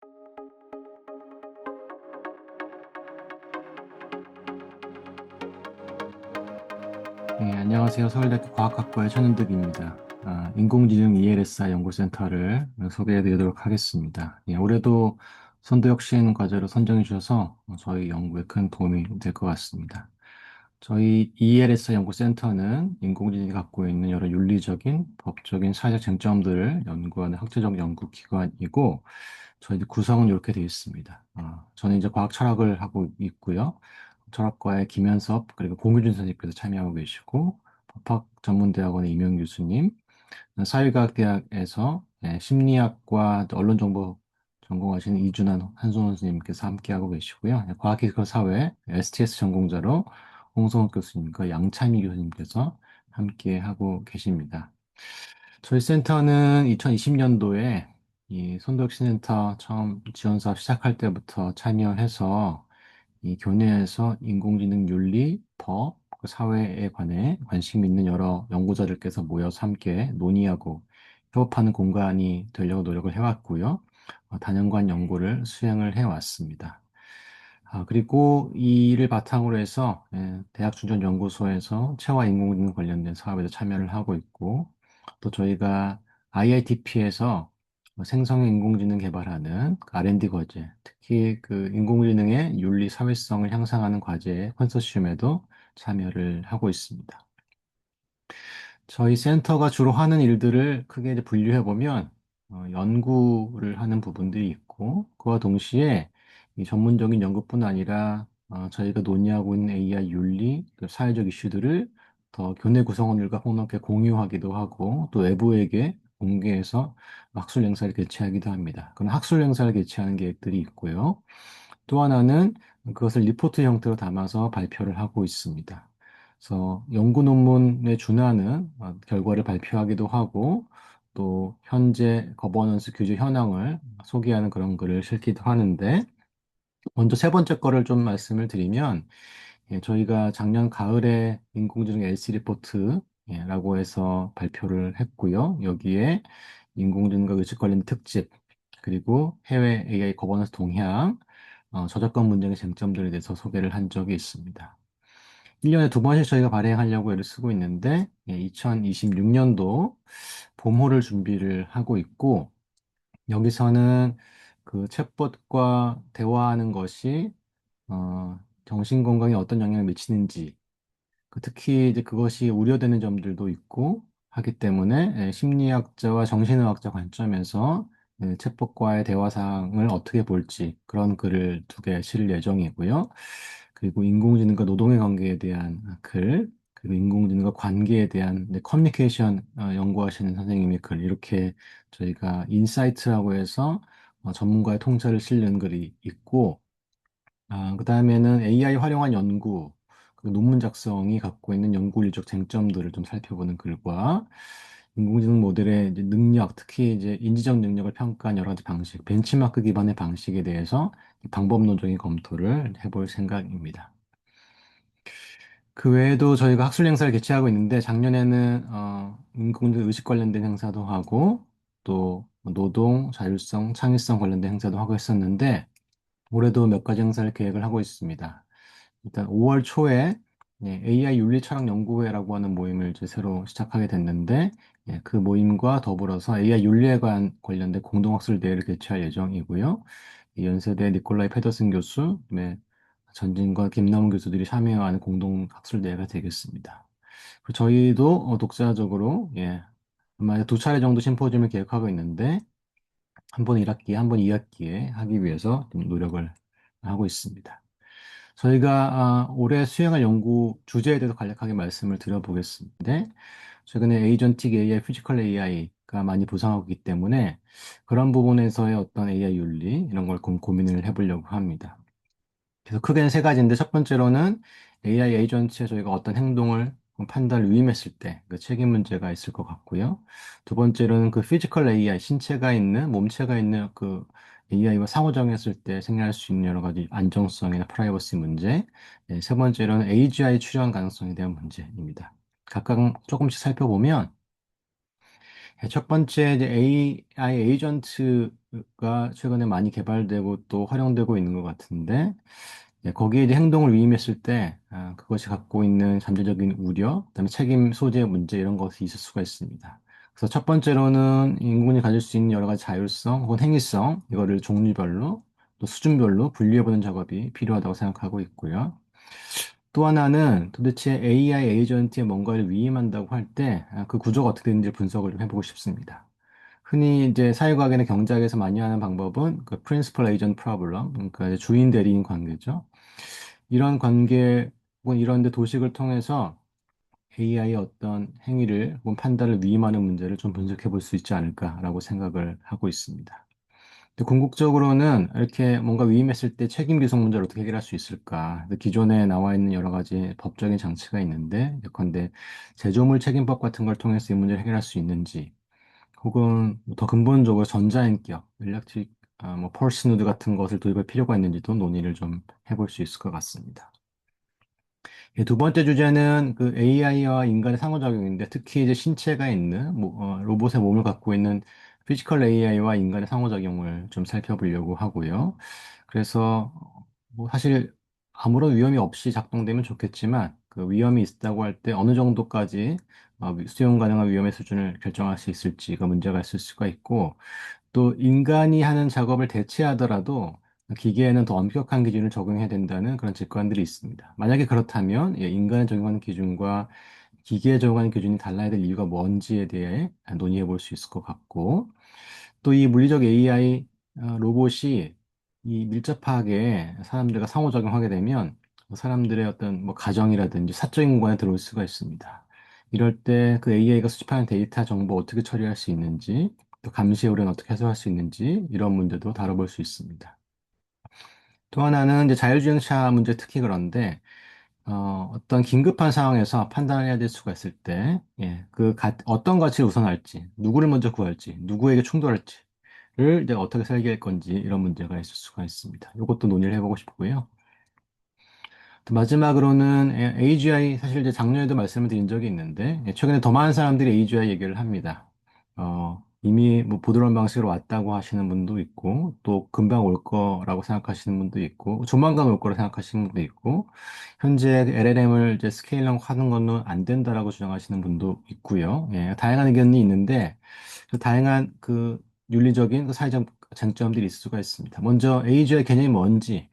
네, 안녕하세요. 서울대학교 과학학부의 천은득입니다. 인공지능 ELSI 연구센터를 소개해 드리도록 하겠습니다. 올해도 선도혁신 과제로 선정해 주셔서 저희 연구에 큰 도움이 될 것 같습니다. 저희 ELSI 연구센터는 인공지능이 갖고 있는 여러 윤리적인, 법적인, 사회적 쟁점들을 연구하는 학제적 연구기관이고, 저희 구성은 이렇게 되어 있습니다. 저는 이제 과학 철학을 하고 있고요. 철학과의 김현섭 그리고 공유준 선생님께서 참여하고 계시고 법학전문대학원의 임용 교수님, 사회과학대학에서 심리학과 또 언론정보 전공하시는 이준환 한송원 선생님께서 함께하고 계시고요. 과학기술 사회 STS 전공자로 홍성욱 교수님과 양찬희 교수님께서 함께하고 계십니다. 저희 센터는 2020년도에 이 손도혁신센터 처음 지원 사업 시작할 때부터 참여해서 이 교내에서 인공지능 윤리, 법, 그 사회에 관해 관심 있는 여러 연구자들께서 모여서 함께 논의하고 협업하는 공간이 되려고 노력을 해왔고요. 다년간 연구를 수행을 해왔습니다. 그리고 이 일을 바탕으로 해서 대학중전연구소에서 체화 인공지능 관련된 사업에도 참여를 하고 있고, 또 저희가 IITP에서 생성형 인공지능 개발하는 그 R&D 과제, 특히 그 인공지능의 윤리 사회성을 향상하는 과제 컨소시엄에도 참여를 하고 있습니다. 저희 센터가 주로 하는 일들을 크게 이제 분류해 보면 연구를 하는 부분들이 있고 그와 동시에 이 전문적인 연구뿐 아니라 저희가 논의하고 있는 AI 윤리, 그 사회적 이슈들을 더 교내 구성원들과 폭넓게 공유하기도 하고 또 외부에게 공개해서 학술 행사를 개최하기도 합니다. 그런 학술 행사를 개최하는 계획들이 있고요. 또 하나는 그것을 리포트 형태로 담아서 발표를 하고 있습니다. 그래서 연구 논문에 준하는 결과를 발표하기도 하고 또 현재 거버넌스 규제 현황을 소개하는 그런 글을 실기도 하는데 먼저 세 번째 거를 좀 말씀을 드리면 저희가 작년 가을에 인공지능 LC 리포트라고 해서 발표를 했고요. 여기에 인공지능과 의식 관련 특집 그리고 해외 AI 거버넌스 동향 저작권 문제의 쟁점들에 대해서 소개를 한 적이 있습니다. 1년에 두 번씩 저희가 발행하려고 애를 쓰고 있는데, 2026년도 봄호를 준비를 하고 있고, 여기서는 그 챗봇과 대화하는 것이, 정신건강에 어떤 영향을 미치는지, 특히 이제 그것이 우려되는 점들도 있고 하기 때문에 심리학자와 정신의학자 관점에서 챗봇과의 대화상을 어떻게 볼지 그런 글을 두 개 실을 예정이고요. 그리고 인공지능과 노동의 관계에 대한 글, 그리고 인공지능과 관계에 대한 커뮤니케이션 연구하시는 선생님의 글, 이렇게 저희가 인사이트라고 해서 전문가의 통찰을 실는 글이 있고, 그다음에는 AI 활용한 연구, 그 논문 작성이 갖고 있는 연구윤리적 쟁점들을 좀 살펴보는 글과 인공지능 모델의 이제 능력, 특히 이제 인지적 능력을 평가한 여러 가지 방식, 벤치마크 기반의 방식에 대해서 방법론적인 검토를 해볼 생각입니다. 그 외에도 저희가 학술 행사를 개최하고 있는데 작년에는 인공지능 의식 관련된 행사도 하고 또 노동, 자율성, 창의성 관련된 행사도 하고 했었는데 올해도 몇 가지 행사를 계획을 하고 있습니다. 일단 5월 초에 AI 윤리철학 연구회라고 하는 모임을 이제 새로 시작하게 됐는데 그 모임과 더불어서 AI 윤리에 관련된 공동학술 대회를 개최할 예정이고요. 이 연세대 니콜라이 페더슨 교수, 그다음에 전진과 김남훈 교수들이 참여하는 공동학술 대회가 되겠습니다. 그리고 저희도 독자적으로 아마 두 차례 정도 심포지엄을 계획하고 있는데 한 번 1학기에, 한 번 2학기에 하기 위해서 좀 노력을 하고 있습니다. 저희가 올해 수행할 연구 주제에 대해서 간략하게 말씀을 드려보겠습니다. 최근에 에이전틱 AI, 피지컬 AI가 많이 부상하고 있기 때문에 그런 부분에서의 어떤 AI 윤리 이런 걸 고민을 해보려고 합니다. 그래서 크게는 세 가지인데 첫 번째로는 AI 에이전트에 저희가 어떤 행동을 판단을 위임했을 때 그 책임 문제가 있을 것 같고요. 두 번째로는 그 피지컬 AI, 신체가 있는, 몸체가 있는 그 AI와 상호작용했을 때 생겨날 수 있는 여러 가지 안정성이나 프라이버시 문제. 세 번째로는 AGI 출현 가능성에 대한 문제입니다. 각각 조금씩 살펴보면 첫 번째 이제 AI 에이전트가 최근에 많이 개발되고 또 활용되고 있는 것 같은데, 거기에 이제 행동을 위임했을 때 그것이 갖고 있는 잠재적인 우려, 그다음에 책임 소재 문제 이런 것이 있을 수가 있습니다. 그래서 첫 번째로는 인공지능이 가질 수 있는 여러 가지 자율성 혹은 행위성 이거를 종류별로 또 수준별로 분리해보는 작업이 필요하다고 생각하고 있고요. 또 하나는 도대체 AI 에이전트에 뭔가를 위임한다고 할 때 그 구조가 어떻게 되는지 분석을 좀 해보고 싶습니다. 흔히 이제 사회과학이나 경제학에서 많이 하는 방법은 그 Principal Agent Problem, 그러니까 이제 주인 대리인 관계죠. 이런 관계 혹은 이런 데 도식을 통해서 AI의 어떤 행위를 혹은 판단을 위임하는 문제를 좀 분석해 볼 수 있지 않을까라고 생각을 하고 있습니다. 근데 궁극적으로는 이렇게 뭔가 위임했을 때 책임 귀속 문제를 어떻게 해결할 수 있을까? 기존에 나와 있는 여러 가지 법적인 장치가 있는데, 예컨대 제조물 책임법 같은 걸 통해서 이 문제를 해결할 수 있는지, 혹은 더 근본적으로 전자인격, 일렉트릭, 뭐 펄스 노드 같은 것을 도입할 필요가 있는지도 논의를 좀 해볼 수 있을 것 같습니다. 두 번째 주제는 그 AI와 인간의 상호작용인데 특히 이제 신체가 있는 로봇의 몸을 갖고 있는 피지컬 AI와 인간의 상호작용을 좀 살펴보려고 하고요. 그래서 뭐 사실 아무런 위험이 없이 작동되면 좋겠지만 그 위험이 있다고 할 때 어느 정도까지 수용 가능한 위험의 수준을 결정할 수 있을지가 문제가 있을 수가 있고 또 인간이 하는 작업을 대체하더라도 기계에는 더 엄격한 기준을 적용해야 된다는 그런 직관들이 있습니다. 만약에 그렇다면 인간에 적용하는 기준과 기계에 적용하는 기준이 달라야 될 이유가 뭔지에 대해 논의해 볼 수 있을 것 같고 또 이 물리적 AI 로봇이 이 밀접하게 사람들과 상호작용하게 되면 사람들의 어떤 뭐 가정이라든지 사적인 공간에 들어올 수가 있습니다. 이럴 때 그 AI가 수집하는 데이터 정보 어떻게 처리할 수 있는지 또 감시의 오류는 어떻게 해소할 수 있는지 이런 문제도 다뤄볼 수 있습니다. 또 하나는 이제 자율주행차 문제 특히 그런데 어떤 긴급한 상황에서 판단을 해야 될 수가 있을 때, 어떤 가치를 우선할지, 누구를 먼저 구할지, 누구에게 충돌할지를 내가 어떻게 설계할 건지 이런 문제가 있을 수가 있습니다. 이것도 논의를 해보고 싶고요. 또 마지막으로는 AGI 사실 이제 작년에도 말씀을 드린 적이 있는데 최근에 더 많은 사람들이 AGI 얘기를 합니다. 이미 뭐 부드러운 방식으로 왔다고 하시는 분도 있고 또 금방 올 거라고 생각하시는 분도 있고 조만간 올 거라고 생각하시는 분도 있고 현재 LLM을 이제 스케일링 하는 거는 안 된다라고 주장하시는 분도 있고요. 다양한 의견이 있는데 그 다양한 그 윤리적인 그 사회적 쟁점들이 있을 수가 있습니다. 먼저 AGI 개념이 뭔지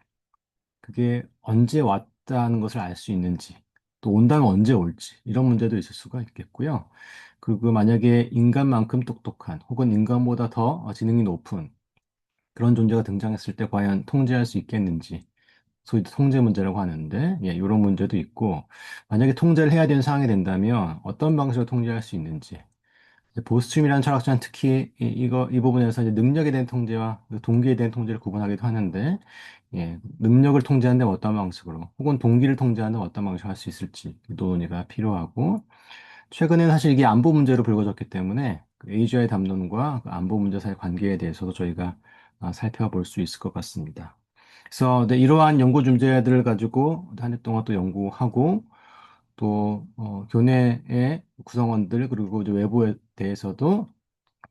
그게 언제 왔다는 것을 알 수 있는지, 또 온다면 언제 올지, 이런 문제도 있을 수가 있겠고요. 그리고 만약에 인간만큼 똑똑한, 혹은 인간보다 더 지능이 높은 그런 존재가 등장했을 때 과연 통제할 수 있겠는지, 소위 통제 문제라고 하는데, 이런 문제도 있고, 만약에 통제를 해야 되는 상황이 된다면 어떤 방식으로 통제할 수 있는지, 보스춤이라는 철학자는 특히 이 부분에서 이제 능력에 대한 통제와 그 동기에 대한 통제를 구분하기도 하는데, 능력을 통제하는 데 어떤 방식으로, 혹은 동기를 통제하는 데 어떤 방식으로 할 수 있을지 논의가 필요하고, 최근에는 사실 이게 안보 문제로 불거졌기 때문에 그 AGI 담론과 그 안보 문제 사이의 관계에 대해서도 저희가 살펴볼 수 있을 것 같습니다. 그래서 이러한 연구 주제들을 가지고 한 해 동안 또 연구하고 또 교내의 구성원들 그리고 이제 외부에 대해서도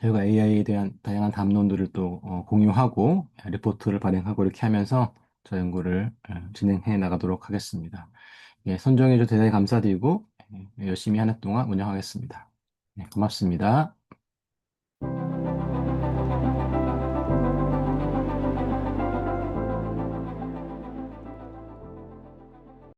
저희가 AI에 대한 다양한 담론들을 또 공유하고 리포트를 발행하고 이렇게 하면서 저 연구를 진행해 나가도록 하겠습니다. 선정해 주셔서 대단히 감사드리고 열심히 한 해 동안 운영하겠습니다. 고맙습니다.